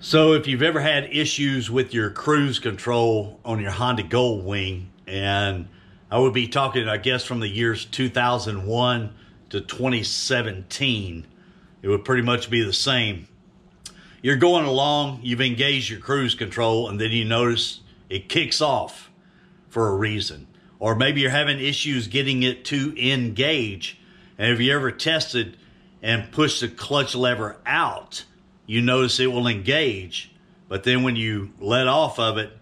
So if you've ever had issues with your cruise control on your Honda Goldwing, and I would be talking, I guess, from the years 2001 to 2017, it would pretty much be the same. You're going along, you've engaged your cruise control, and then you notice it kicks off for a reason. Or maybe you're having issues getting it to engage. And have you ever tested and pushed the clutch lever out? You notice it will engage, but then when you let off of it,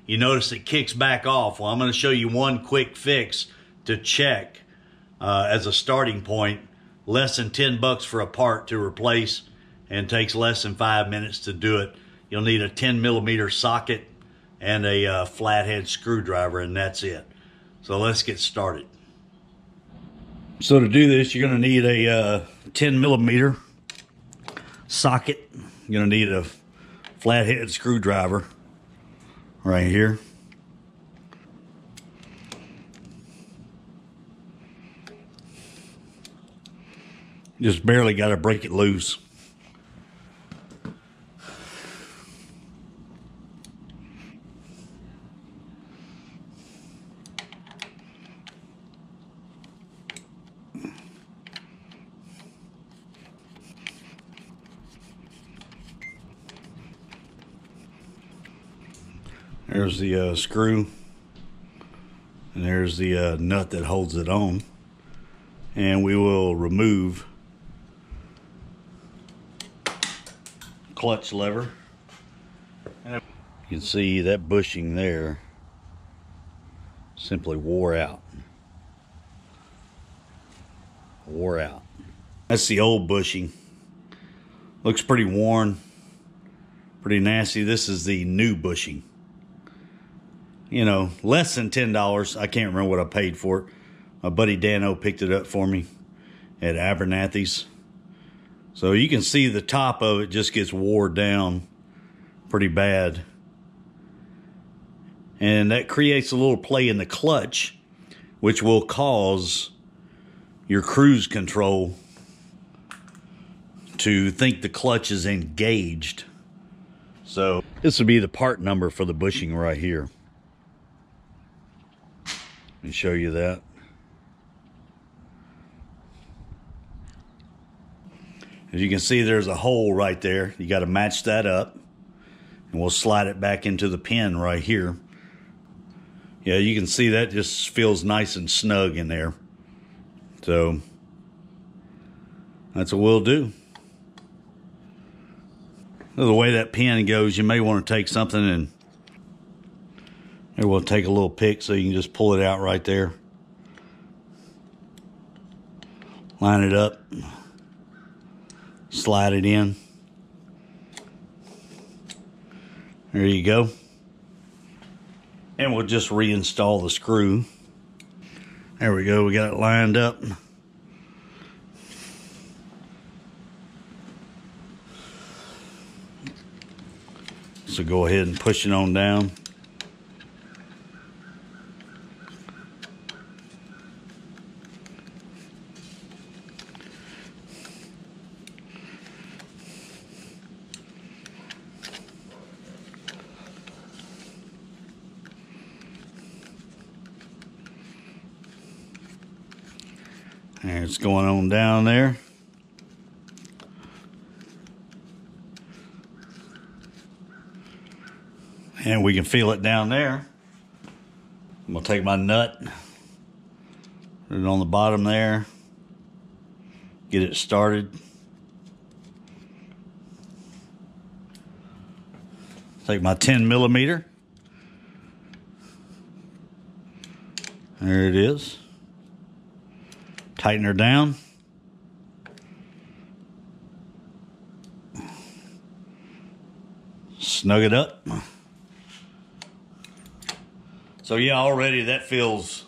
you notice it kicks back off. Well, I'm going to show you one quick fix to check as a starting point. Less than $10 for a part to replace, and takes less than 5 minutes to do it. You'll need a 10mm socket and a flathead screwdriver, and that's it. So let's get started. So to do this, you're going to need a 10mm socket. You're going to need a flathead screwdriver right here. Just barely got to break it loose. There's the screw, and there's the nut that holds it on, and we will remove clutch lever. And you can see that bushing there simply wore out. That's the old bushing. Looks pretty worn, pretty nasty. This is the new bushing. You know, less than $10. I can't remember what I paid for it. My buddy Dano picked it up for me at Abernathy's. So you can see the top of it just gets wore down pretty bad. And that creates a little play in the clutch, which will cause your cruise control to think the clutch is engaged. So this would be the part number for the bushing right here. Let me show you that. As you can see, there's a hole right there. You got to match that up, and we'll slide it back into the pin right here. Yeah, you can see that just feels nice and snug in there. So that's what we'll do. The way that pin goes, you may want to take something and we'll take a little pick so you can just pull it out right there. Line it up. Slide it in. There you go. And we'll just reinstall the screw. There we go. We got it lined up. So go ahead and push it on down. And it's going on down there. And we can feel it down there. I'm gonna take my nut, put it on the bottom there, get it started. Take my 10mm. There it is. Tighten her down. Snug it up. So yeah, already that feels,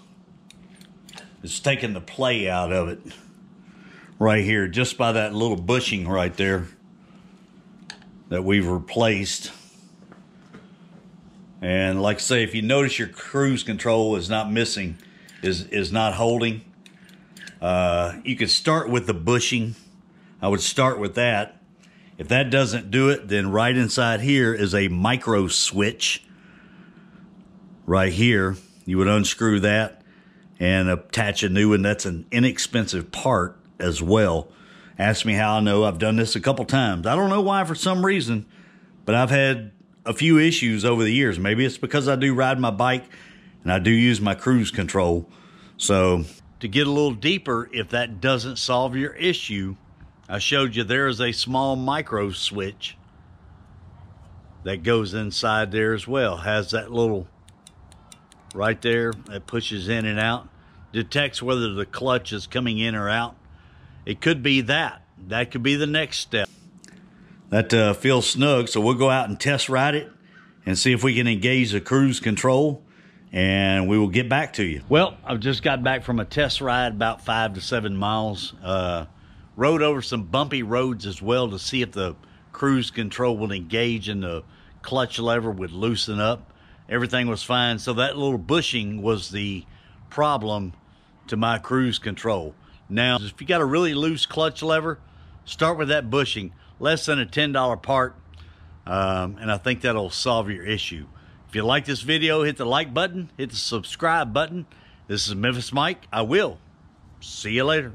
it's taking the play out of it right here, just by that little bushing right there that we've replaced. And like I say, if you notice your cruise control is not missing, is not holding, you could start with the bushing. I would start with that. If that doesn't do it, then right inside here is a micro switch. Right here, you would unscrew that and attach a new one. That's an inexpensive part as well. Ask me how I know. I've done this a couple times. I don't know why for some reason, but I've had a few issues over the years. Maybe it's because I do ride my bike and I do use my cruise control. So to get a little deeper, if that doesn't solve your issue, I showed you there is a small micro switch that goes inside there as well. Has that little right there that pushes in and out, detects whether the clutch is coming in or out. It could be that. That could be the next step. That feels snug, so we'll go out and test ride it and see if we can engage the cruise control, and we will get back to you. Well, I've just got back from a test ride, about 5 to 7 miles. Rode over some bumpy roads as well to see if the cruise control would engage and the clutch lever would loosen up. Everything was fine. So that little bushing was the problem to my cruise control. Now, if you got a really loose clutch lever, start with that bushing. Less than a $10 part, and I think that'll solve your issue. If you like this video, hit the like button, hit the subscribe button. This is Memphis Mike. I will see you later.